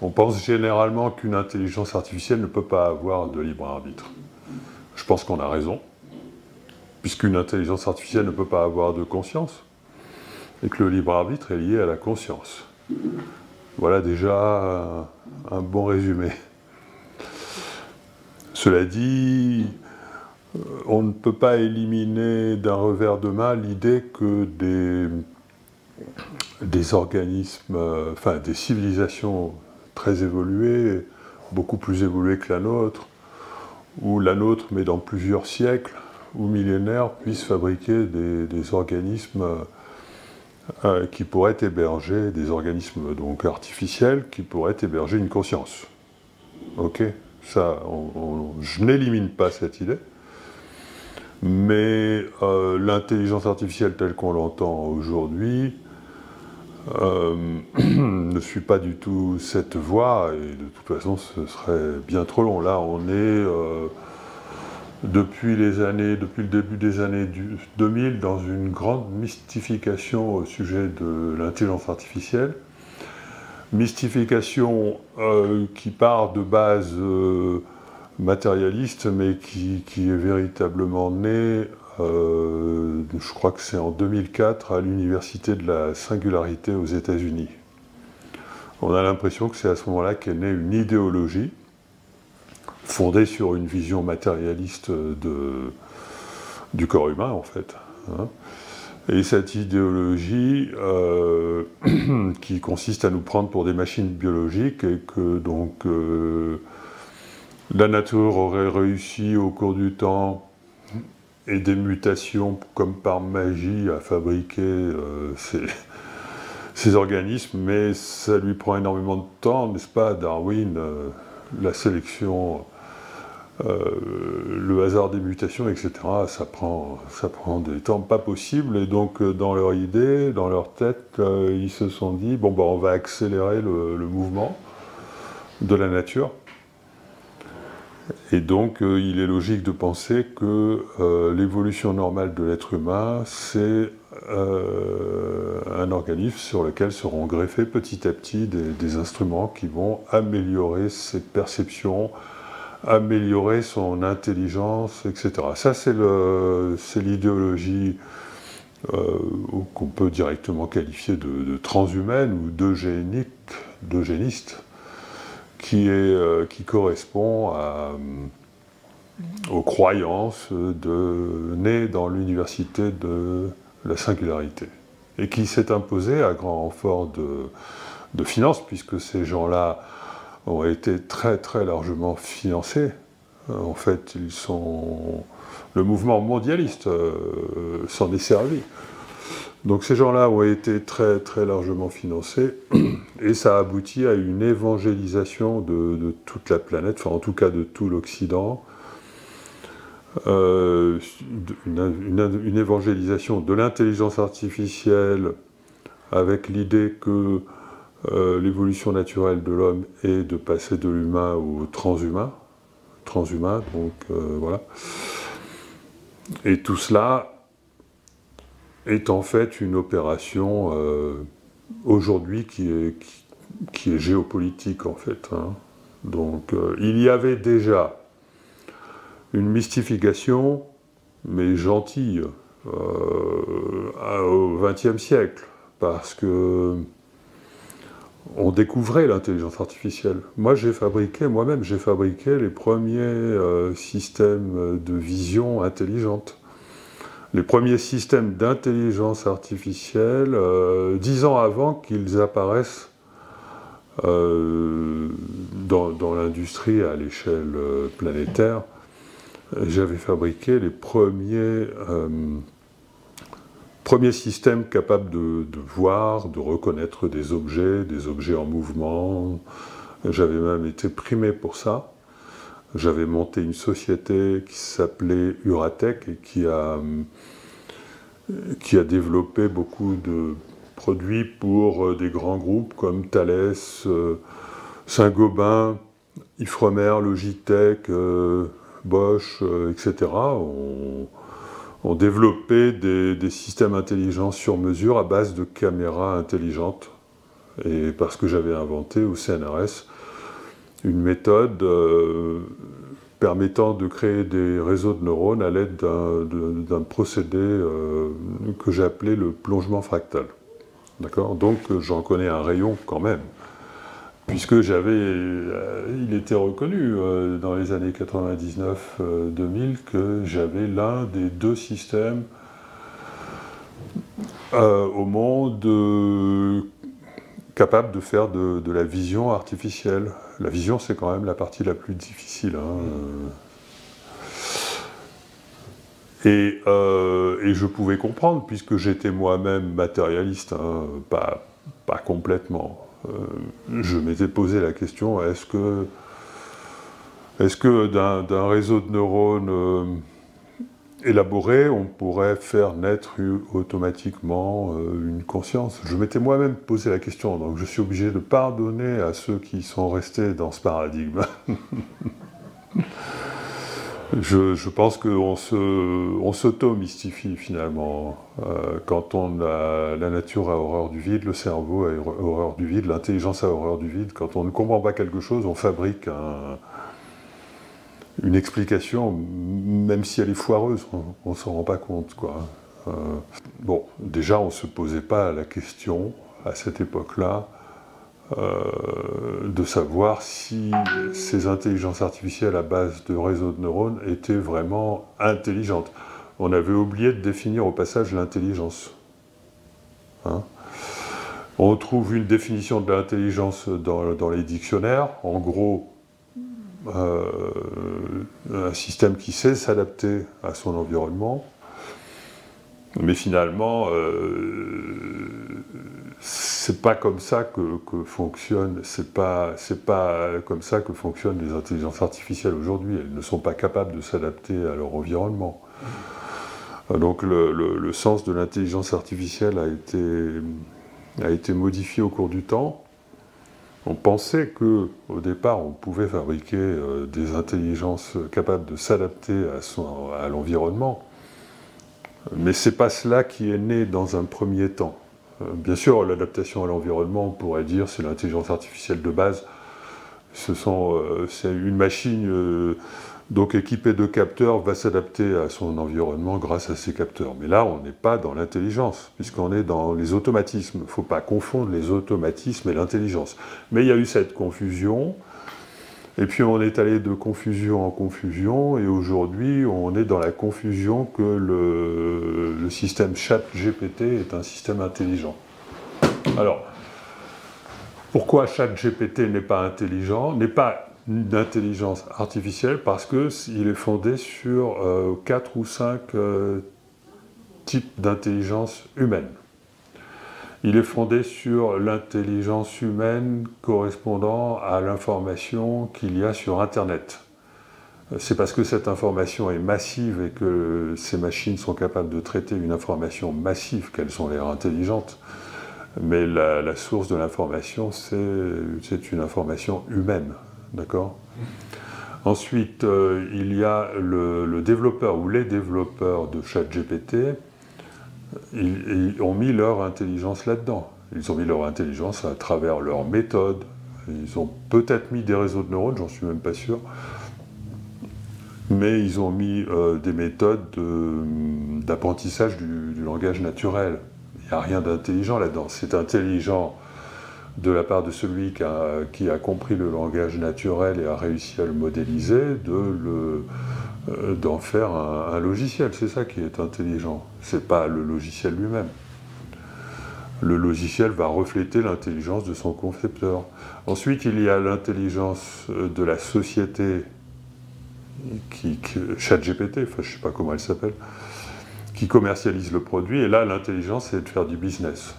On pense généralement qu'une intelligence artificielle ne peut pas avoir de libre arbitre. Je pense qu'on a raison, puisqu'une intelligence artificielle ne peut pas avoir de conscience, et que le libre arbitre est lié à la conscience. Voilà déjà un bon résumé. Cela dit, on ne peut pas éliminer d'un revers de main l'idée que des organismes, enfin des civilisations très évoluées, beaucoup plus évoluées que la nôtre, ou la nôtre mais dans plusieurs siècles ou millénaires, puissent fabriquer des organismes qui pourraient héberger, des organismes donc artificiels, qui pourraient héberger une conscience. Ok, ça, je n'élimine pas cette idée, mais l'intelligence artificielle telle qu'on l'entend aujourd'hui ne suit pas du tout cette voie, et de toute façon ce serait bien trop long. Là on est depuis le début des années 2000 dans une grande mystification au sujet de l'intelligence artificielle. Mystification qui part de base matérialiste, mais qui est véritablement née, je crois que c'est en 2004, à l'Université de la Singularité aux États-Unis. On a l'impression que c'est à ce moment-là qu'est née une idéologie fondée sur une vision matérialiste du corps humain, en fait. Hein. Et cette idéologie qui consiste à nous prendre pour des machines biologiques, et que donc la nature aurait réussi au cours du temps et des mutations comme par magie à fabriquer ces organismes, mais ça lui prend énormément de temps, n'est-ce pas, Darwin, la sélection, le hasard des mutations, etc., ça prend des temps pas possibles, et donc dans leur idée, dans leur tête, ils se sont dit, bon ben on va accélérer le mouvement de la nature. Et donc, il est logique de penser que l'évolution normale de l'être humain, c'est un organisme sur lequel seront greffés petit à petit des instruments qui vont améliorer ses perceptions, améliorer son intelligence, etc. Ça, c'est l'idéologie qu'on peut directement qualifier de transhumaine ou d'eugéniste, qui correspond aux croyances nées dans l'université de la singularité, et qui s'est imposée à grand renfort de finances, puisque ces gens-là ont été très très largement financés. En fait, le mouvement mondialiste s'en est servi. Donc ces gens-là ont été très très largement financés, et ça a abouti à une évangélisation de toute la planète, enfin en tout cas de tout l'Occident, une évangélisation de l'intelligence artificielle avec l'idée que l'évolution naturelle de l'homme est de passer de l'humain au transhumain, donc voilà. Et tout cela est en fait une opération aujourd'hui qui est géopolitique, en fait. Hein. Donc il y avait déjà une mystification, mais gentille, au XXe siècle, parce que on découvrait l'intelligence artificielle. Moi-même, j'ai fabriqué les premiers systèmes de vision intelligente. Les premiers systèmes d'intelligence artificielle, 10 ans avant qu'ils apparaissent dans l'industrie à l'échelle planétaire, j'avais fabriqué les premiers systèmes capables de voir, de reconnaître des objets en mouvement. J'avais même été primé pour ça. J'avais monté une société qui s'appelait Uratech et qui a développé beaucoup de produits pour des grands groupes comme Thales, Saint-Gobain, Ifremer, Logitech, Bosch, etc. ont développé des systèmes intelligents sur mesure à base de caméras intelligentes. et parce que j'avais inventé au CNRS une méthode permettant de créer des réseaux de neurones à l'aide d'un procédé que j'ai appelé le plongement fractal. D'accord ? Donc j'en connais un rayon quand même, puisque il était reconnu dans les années 99-2000 que j'avais l'un des 2 systèmes au monde capable de faire de la vision artificielle. La vision, c'est quand même la partie la plus difficile. Et je pouvais comprendre, puisque j'étais moi-même matérialiste, pas complètement. Je m'étais posé la question, est-ce que d'un réseau de neurones élaboré, on pourrait faire naître automatiquement une conscience? Je m'étais moi-même posé la question, donc je suis obligé de pardonner à ceux qui sont restés dans ce paradigme. Je pense qu'on s'auto-mystifie finalement. Quand la nature a horreur du vide, le cerveau a horreur du vide, l'intelligence a horreur du vide. Quand on ne comprend pas quelque chose, on fabrique une explication, même si elle est foireuse, on ne s'en rend pas compte, quoi. Bon, déjà, on ne se posait pas la question, à cette époque-là, de savoir si ces intelligences artificielles à base de réseaux de neurones étaient vraiment intelligentes. On avait oublié de définir au passage l'intelligence. On trouve une définition de l'intelligence dans les dictionnaires. En gros, un système qui sait s'adapter à son environnement, mais finalement, c'est pas comme ça que fonctionne, c'est pas comme ça que fonctionnent les intelligences artificielles aujourd'hui. Elles ne sont pas capables de s'adapter à leur environnement. Donc le sens de l'intelligence artificielle a été modifié au cours du temps. On pensait qu'au départ, on pouvait fabriquer des intelligences capables de s'adapter à l'environnement, mais c'est pas cela qui est né dans un premier temps. Bien sûr, l'adaptation à l'environnement, on pourrait dire, c'est l'intelligence artificielle de base. C'est une machine donc équipée de capteurs va s'adapter à son environnement grâce à ces capteurs. Mais là, on n'est pas dans l'intelligence, puisqu'on est dans les automatismes. Il ne faut pas confondre les automatismes et l'intelligence. Mais il y a eu cette confusion, et puis on est allé de confusion en confusion, et aujourd'hui, on est dans la confusion que le système ChatGPT est un système intelligent. Alors, pourquoi ChatGPT n'est pas intelligent, n'est pas d'intelligence artificielle? Parce qu'il est fondé sur 4 ou 5 types d'intelligence humaine. Il est fondé sur l'intelligence humaine correspondant à l'information qu'il y a sur Internet. C'est parce que cette information est massive et que ces machines sont capables de traiter une information massive qu'elles ont l'air intelligentes. Mais la source de l'information, c'est une information humaine. D'accord ? Ensuite, il y a le développeur ou les développeurs de ChatGPT. Ils ont mis leur intelligence là-dedans. Ils ont mis leur intelligence à travers leurs méthodes. Ils ont peut-être mis des réseaux de neurones, j'en suis même pas sûr. Mais ils ont mis des méthodes d'apprentissage du langage naturel. Il n'y a rien d'intelligent là-dedans. C'est intelligent de la part de celui qui a compris le langage naturel et a réussi à le modéliser, d'en faire un logiciel. C'est ça qui est intelligent. C'est pas le logiciel lui-même. Le logiciel va refléter l'intelligence de son concepteur. Ensuite, il y a l'intelligence de la société, ChatGPT, enfin je ne sais pas comment elle s'appelle, qui commercialise le produit, et là l'intelligence c'est de faire du business.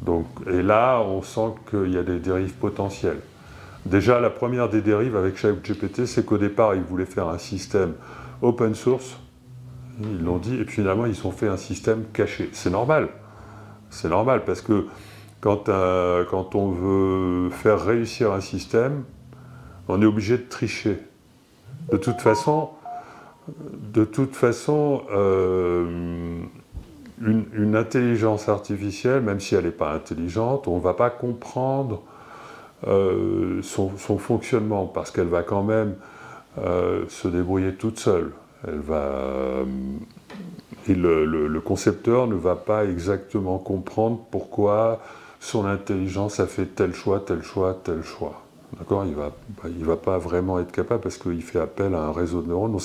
Donc, et là on sent qu'il y a des dérives potentielles. Déjà la première des dérives avec ChatGPT, c'est qu'au départ ils voulaient faire un système open source, ils l'ont dit, et puis finalement ils ont fait un système caché. C'est normal parce que quand on veut faire réussir un système, on est obligé de tricher. De toute façon, une intelligence artificielle, même si elle n'est pas intelligente, on ne va pas comprendre son fonctionnement, parce qu'elle va quand même se débrouiller toute seule. Elle va, et le concepteur ne va pas exactement comprendre pourquoi son intelligence a fait tel choix, tel choix, tel choix. D'accord ? Il va pas vraiment être capable, parce qu'il fait appel à un réseau de neurones.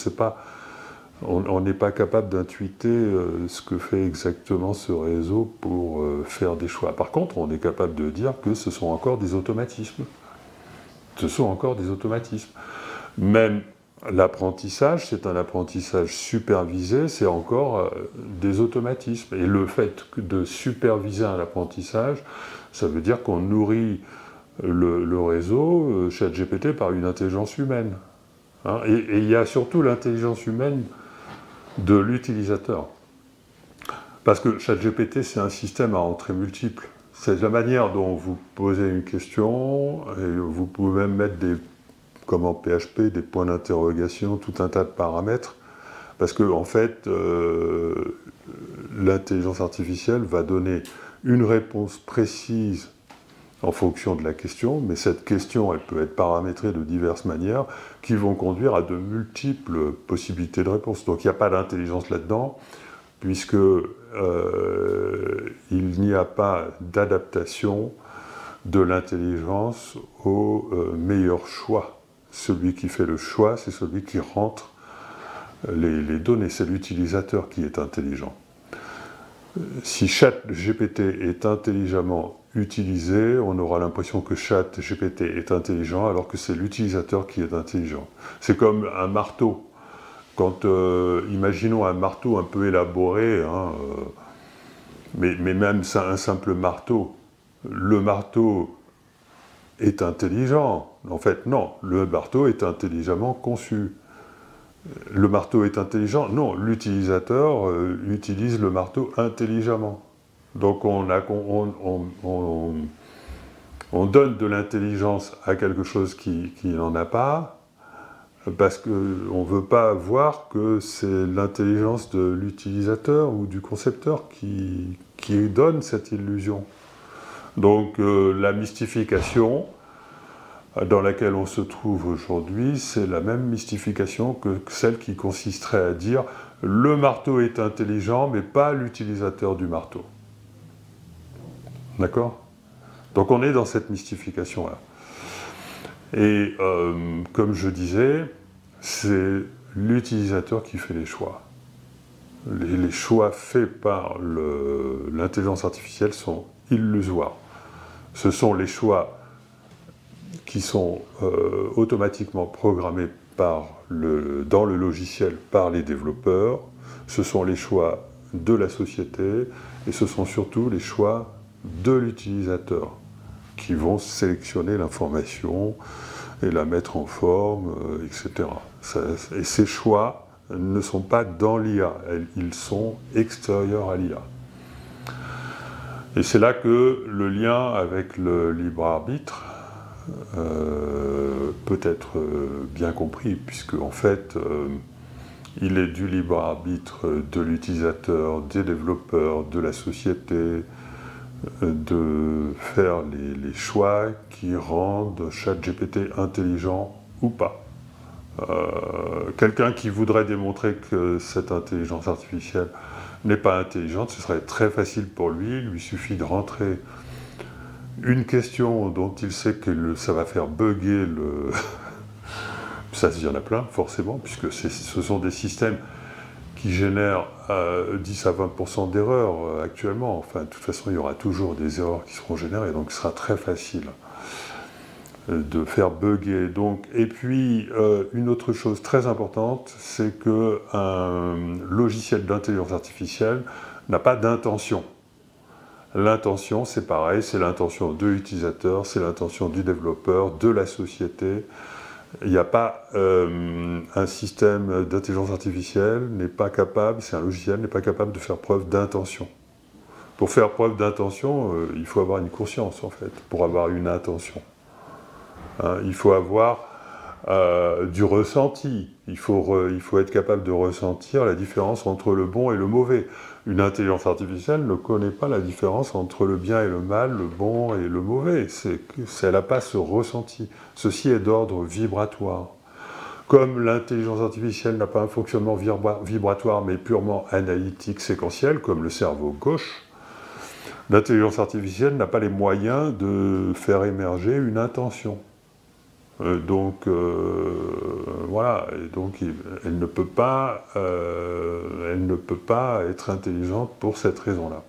On n'est pas capable d'intuiter ce que fait exactement ce réseau pour faire des choix. Par contre, on est capable de dire que ce sont encore des automatismes. Ce sont encore des automatismes. Même l'apprentissage, c'est un apprentissage supervisé, c'est encore des automatismes. Et le fait de superviser un apprentissage, ça veut dire qu'on nourrit le réseau ChatGPT par une intelligence humaine. Hein, et il y a surtout l'intelligence humaine de l'utilisateur. Parce que ChatGPT, c'est un système à entrées multiples. C'est la manière dont vous posez une question, et vous pouvez même mettre comme en PHP, des points d'interrogation, tout un tas de paramètres, parce que en fait, l'intelligence artificielle va donner une réponse précise en fonction de la question, mais cette question, elle peut être paramétrée de diverses manières qui vont conduire à de multiples possibilités de réponse. Donc il n'y a pas d'intelligence là-dedans, puisque il n'y a pas d'adaptation de l'intelligence au meilleur choix. Celui qui fait le choix, c'est celui qui rentre les données, c'est l'utilisateur qui est intelligent. Si ChatGPT est intelligemment utilisé, on aura l'impression que ChatGPT est intelligent, alors que c'est l'utilisateur qui est intelligent. C'est comme un marteau. Quand, imaginons un marteau un peu élaboré, hein, mais même un simple marteau. Le marteau est intelligent. En fait, non, le marteau est intelligemment conçu. Le marteau est intelligent? Non, l'utilisateur utilise le marteau intelligemment. Donc on donne de l'intelligence à quelque chose qui n'en a pas, parce qu'on ne veut pas voir que c'est l'intelligence de l'utilisateur ou du concepteur qui donne cette illusion. Donc la mystification dans laquelle on se trouve aujourd'hui, c'est la même mystification que celle qui consisterait à dire « le marteau est intelligent, mais pas l'utilisateur du marteau ». D'accord ? Donc on est dans cette mystification-là. Et comme je disais, c'est l'utilisateur qui fait les choix. Les choix faits par l'intelligence artificielle sont illusoires. Ce sont les choix qui sont automatiquement programmés dans le logiciel par les développeurs. Ce sont les choix de la société et ce sont surtout les choix de l'utilisateur qui vont sélectionner l'information et la mettre en forme, etc. Et ces choix ne sont pas dans l'IA, ils sont extérieurs à l'IA. Et c'est là que le lien avec le libre arbitre peut être bien compris, puisque en fait, il est du libre arbitre de l'utilisateur, des développeurs, de la société, de faire les choix qui rendent ChatGPT intelligent ou pas. Quelqu'un qui voudrait démontrer que cette intelligence artificielle n'est pas intelligente, ce serait très facile pour lui, il lui suffit de rentrer une question dont il sait que ça va faire bugger le... Ça, il y en a plein, forcément, puisque ce sont des systèmes qui génèrent 10 à 20% d'erreurs actuellement. Enfin, de toute façon, il y aura toujours des erreurs qui seront générées, donc ce sera très facile de faire bugger. Donc, et puis, une autre chose très importante, c'est qu'un logiciel d'intelligence artificielle n'a pas d'intention. L'intention, c'est pareil, c'est l'intention de l'utilisateur, c'est l'intention du développeur, de la société. Il n'y a pas un système d'intelligence artificielle n'est pas capable, c'est un logiciel, n'est pas capable de faire preuve d'intention. Pour faire preuve d'intention, il faut avoir une conscience, en fait, pour avoir une intention. Hein, il faut avoir du ressenti. Il faut être capable de ressentir la différence entre le bon et le mauvais. Une intelligence artificielle ne connaît pas la différence entre le bien et le mal, le bon et le mauvais. Elle n'a pas ce ressenti. Ceci est d'ordre vibratoire. Comme l'intelligence artificielle n'a pas un fonctionnement vibratoire, mais purement analytique, séquentiel, comme le cerveau gauche, l'intelligence artificielle n'a pas les moyens de faire émerger une intention. Voilà, et donc elle ne peut pas être intelligente pour cette raison-là.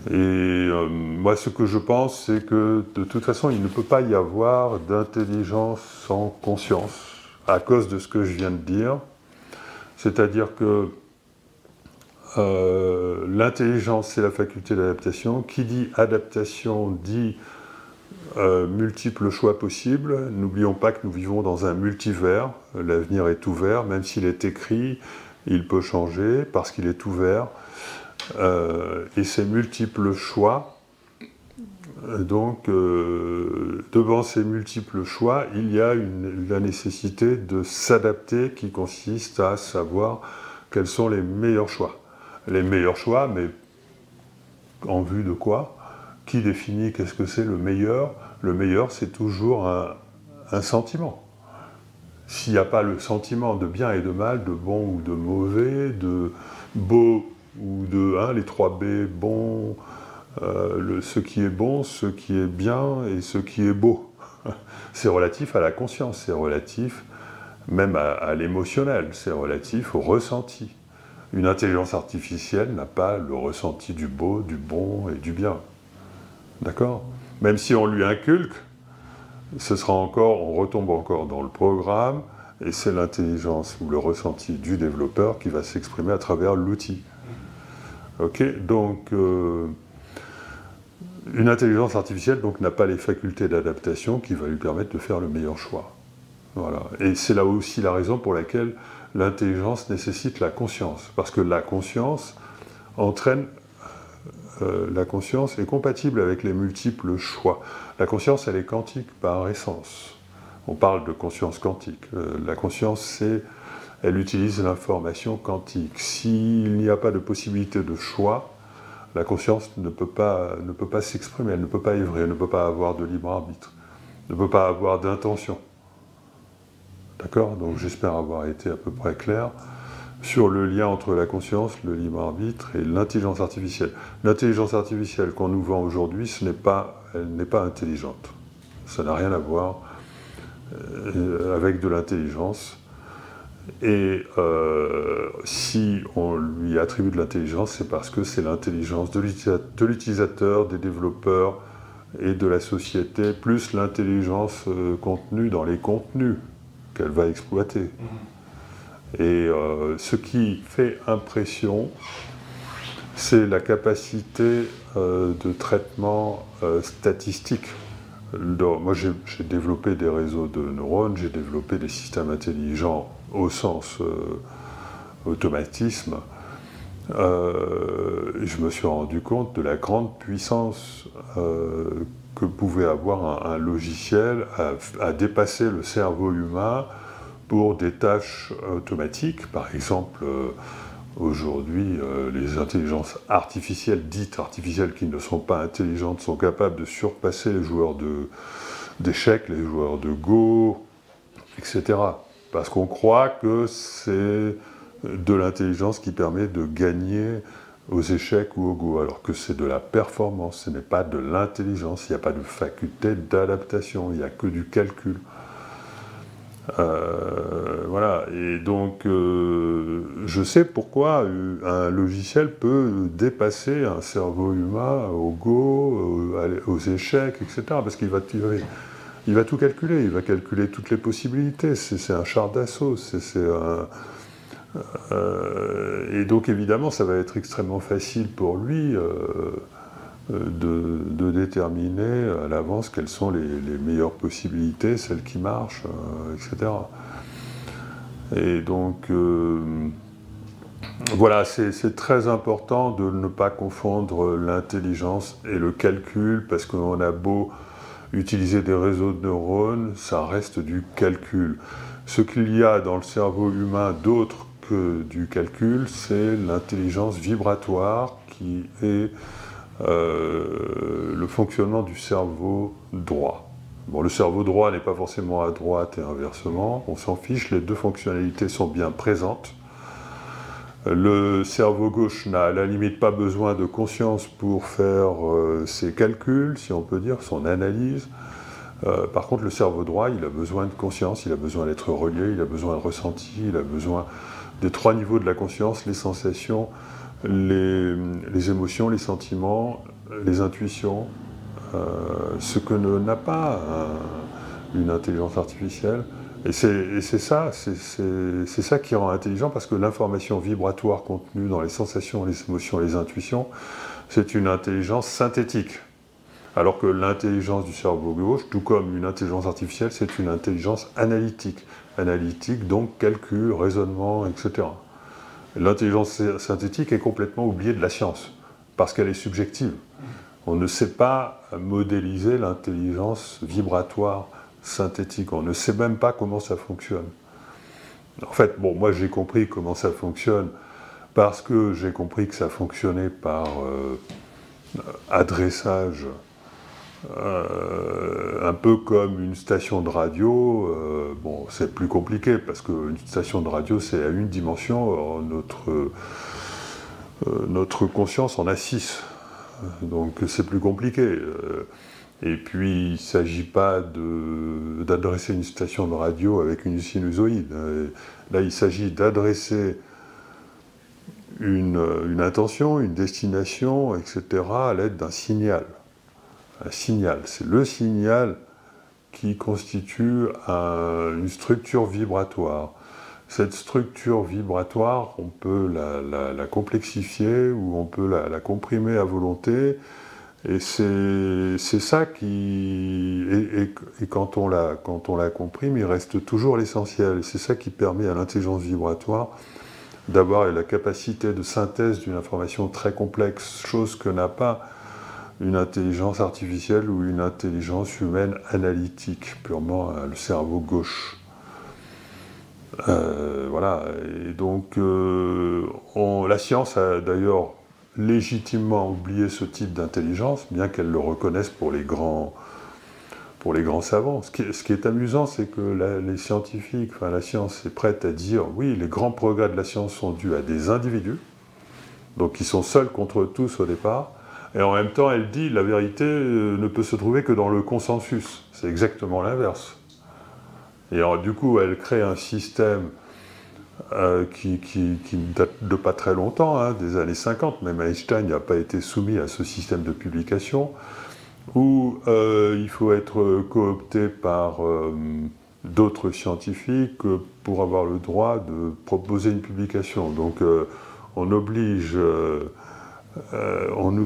Et moi, ce que je pense, c'est que de toute façon, il ne peut pas y avoir d'intelligence sans conscience, à cause de ce que je viens de dire. C'est-à-dire que l'intelligence, c'est la faculté d'adaptation. Qui dit adaptation dit multiples choix possibles. N'oublions pas que nous vivons dans un multivers. L'avenir est ouvert, même s'il est écrit, il peut changer parce qu'il est ouvert. Et ces multiples choix, donc devant ces multiples choix, il y a la nécessité de s'adapter qui consiste à savoir quels sont les meilleurs choix. Les meilleurs choix, mais en vue de quoi? Qui définit qu'est-ce que c'est le meilleur? Le meilleur, c'est toujours un sentiment. S'il n'y a pas le sentiment de bien et de mal, de bon ou de mauvais, de beau ou de les 3 B, bon, ce qui est bon, ce qui est bien et ce qui est beau. C'est relatif à la conscience, c'est relatif même à l'émotionnel, c'est relatif au ressenti. Une intelligence artificielle n'a pas le ressenti du beau, du bon et du bien. D'accord? Même si on lui inculque, on retombe encore dans le programme, et c'est l'intelligence ou le ressenti du développeur qui va s'exprimer à travers l'outil. Ok, donc une intelligence artificielle n'a pas les facultés d'adaptation qui va lui permettre de faire le meilleur choix. Voilà. Et c'est là aussi la raison pour laquelle l'intelligence nécessite la conscience, parce que la conscience la conscience est compatible avec les multiples choix. La conscience, elle est quantique par essence. On parle de conscience quantique. La conscience, elle utilise l'information quantique. S'il n'y a pas de possibilité de choix, la conscience ne peut pas s'exprimer, elle ne peut pas œuvrer, elle ne peut pas avoir de libre arbitre, ne peut pas avoir d'intention. D'accord? Donc j'espère avoir été à peu près clair sur le lien entre la conscience, le libre arbitre et l'intelligence artificielle. L'intelligence artificielle qu'on nous vend aujourd'hui, elle n'est pas intelligente. Ça n'a rien à voir avec de l'intelligence. Et si on lui attribue de l'intelligence, c'est parce que c'est l'intelligence de l'utilisateur, des développeurs et de la société, plus l'intelligence contenue dans les contenus qu'elle va exploiter. Et ce qui fait impression, c'est la capacité de traitement statistique. Moi, j'ai développé des réseaux de neurones, j'ai développé des systèmes intelligents au sens automatisme. Je me suis rendu compte de la grande puissance que pouvait avoir un logiciel à dépasser le cerveau humain pour des tâches automatiques. Par exemple, aujourd'hui, les intelligences artificielles, dites artificielles, qui ne sont pas intelligentes, sont capables de surpasser les joueurs d'échecs, les joueurs de Go, etc. Parce qu'on croit que c'est de l'intelligence qui permet de gagner aux échecs ou au Go, alors que c'est de la performance, ce n'est pas de l'intelligence, il n'y a pas de faculté d'adaptation, il n'y a que du calcul. Voilà, et donc je sais pourquoi un logiciel peut dépasser un cerveau humain au Go, aux échecs, etc. Parce qu'il va tout calculer, il va calculer toutes les possibilités, c'est un char d'assaut, et donc évidemment ça va être extrêmement facile pour lui de déterminer à l'avance quelles sont les meilleures possibilités, celles qui marchent, etc. Et donc, voilà, c'est très important de ne pas confondre l'intelligence et le calcul, parce qu'on a beau utiliser des réseaux de neurones, ça reste du calcul. Ce qu'il y a dans le cerveau humain d'autre que du calcul, c'est l'intelligence vibratoire qui est le fonctionnement du cerveau droit. Bon, le cerveau droit n'est pas forcément à droite et inversement, on s'en fiche, les deux fonctionnalités sont bien présentes. Le cerveau gauche n'a à la limite pas besoin de conscience pour faire ses calculs, si on peut dire, son analyse. Par contre, le cerveau droit, il a besoin de conscience, il a besoin d'être relié, il a besoin de ressenti, il a besoin des trois niveaux de la conscience, les sensations, les émotions, les sentiments, les intuitions, ce que n'a pas une intelligence artificielle. Et c'est ça qui rend intelligent, parce que l'information vibratoire contenue dans les sensations, les émotions, les intuitions, c'est une intelligence synthétique. Alors que l'intelligence du cerveau gauche, tout comme une intelligence artificielle, c'est une intelligence analytique. Analytique, donc calcul, raisonnement, etc. L'intelligence synthétique est complètement oubliée de la science, parce qu'elle est subjective. On ne sait pas modéliser l'intelligence vibratoire synthétique. On ne sait même pas comment ça fonctionne. En fait, bon, moi j'ai compris comment ça fonctionne, parce que j'ai compris que ça fonctionnait par adressage, un peu comme une station de radio. Bon, c'est plus compliqué, parce qu'une station de radio, c'est à une dimension, or notre conscience en a 6. Donc c'est plus compliqué. Et puis il ne s'agit pas d'adresser une station de radio avec une sinusoïde. Là, il s'agit d'adresser une intention, une destination, etc., à l'aide d'un signal. Un signal, c'est le signal qui constitue une structure vibratoire. Cette structure vibratoire, on peut la complexifier ou on peut la comprimer à volonté. Et c'est ça qui... Et quand on la comprime, il reste toujours l'essentiel. Et c'est ça qui permet à l'intelligence vibratoire d'avoir la capacité de synthèse d'une information très complexe, chose que n'a pas une intelligence artificielle ou une intelligence humaine analytique, purement le cerveau gauche. Voilà, et donc la science a d'ailleurs légitimement oublié ce type d'intelligence, bien qu'elle le reconnaisse pour les grands savants. Ce qui est amusant, c'est que les scientifiques, enfin la science est prête à dire oui, les grands progrès de la science sont dus à des individus, donc qui sont seuls contre tous au départ, et en même temps elle dit la vérité ne peut se trouver que dans le consensus. C'est exactement l'inverse. Et alors, du coup, elle crée un système qui date de pas très longtemps, hein, des années 50, même Einstein n'a pas été soumis à ce système de publication, où il faut être coopté par d'autres scientifiques pour avoir le droit de proposer une publication. Donc on nous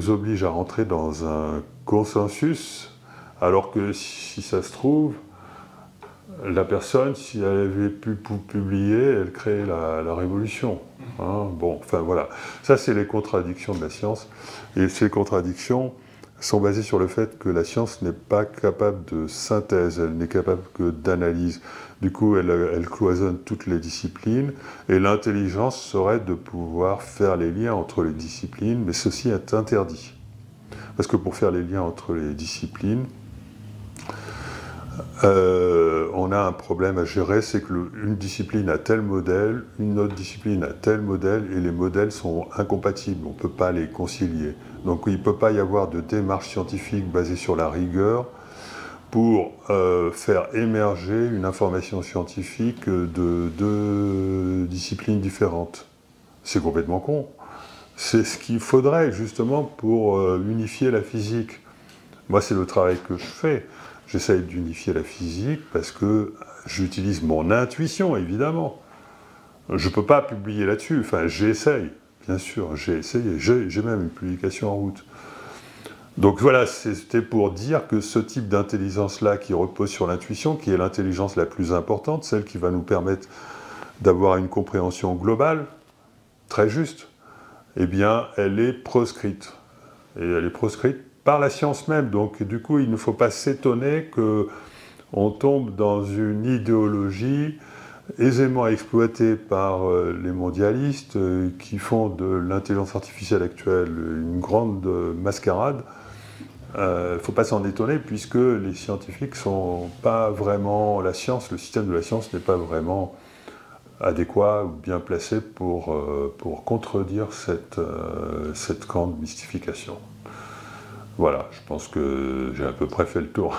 oblige à rentrer dans un consensus, alors que si ça se trouve, la personne, si elle avait pu publier, elle créait la révolution. Hein, bon, enfin voilà. Ça, c'est les contradictions de la science. Et ces contradictions sont basées sur le fait que la science n'est pas capable de synthèse, elle n'est capable que d'analyse. Du coup, elle cloisonne toutes les disciplines. Et l'intelligence serait de pouvoir faire les liens entre les disciplines, mais ceci est interdit. Parce que pour faire les liens entre les disciplines, on a un problème à gérer, c'est qu'une discipline a tel modèle, une autre discipline a tel modèle, et les modèles sont incompatibles, on ne peut pas les concilier. Donc il ne peut pas y avoir de démarche scientifique basée sur la rigueur pour faire émerger une information scientifique de deux disciplines différentes. C'est complètement con. C'est ce qu'il faudrait justement pour unifier la physique. Moi, c'est le travail que je fais. J'essaye d'unifier la physique parce que j'utilise mon intuition, évidemment. Je ne peux pas publier là-dessus. Enfin, j'essaye, bien sûr, j'ai essayé. J'ai même une publication en route. Donc voilà, c'était pour dire que ce type d'intelligence-là qui repose sur l'intuition, qui est l'intelligence la plus importante, celle qui va nous permettre d'avoir une compréhension globale, très juste, eh bien, elle est proscrite. Et elle est proscrite par la science même. Donc du coup, il ne faut pas s'étonner qu'on tombe dans une idéologie aisément exploitée par les mondialistes qui font de l'intelligence artificielle actuelle une grande mascarade. Il ne faut pas s'en étonner puisque les scientifiques sont pas vraiment... La science, le système de la science n'est pas vraiment adéquat ou bien placé pour contredire cette grande mystification. Voilà, je pense que j'ai à peu près fait le tour.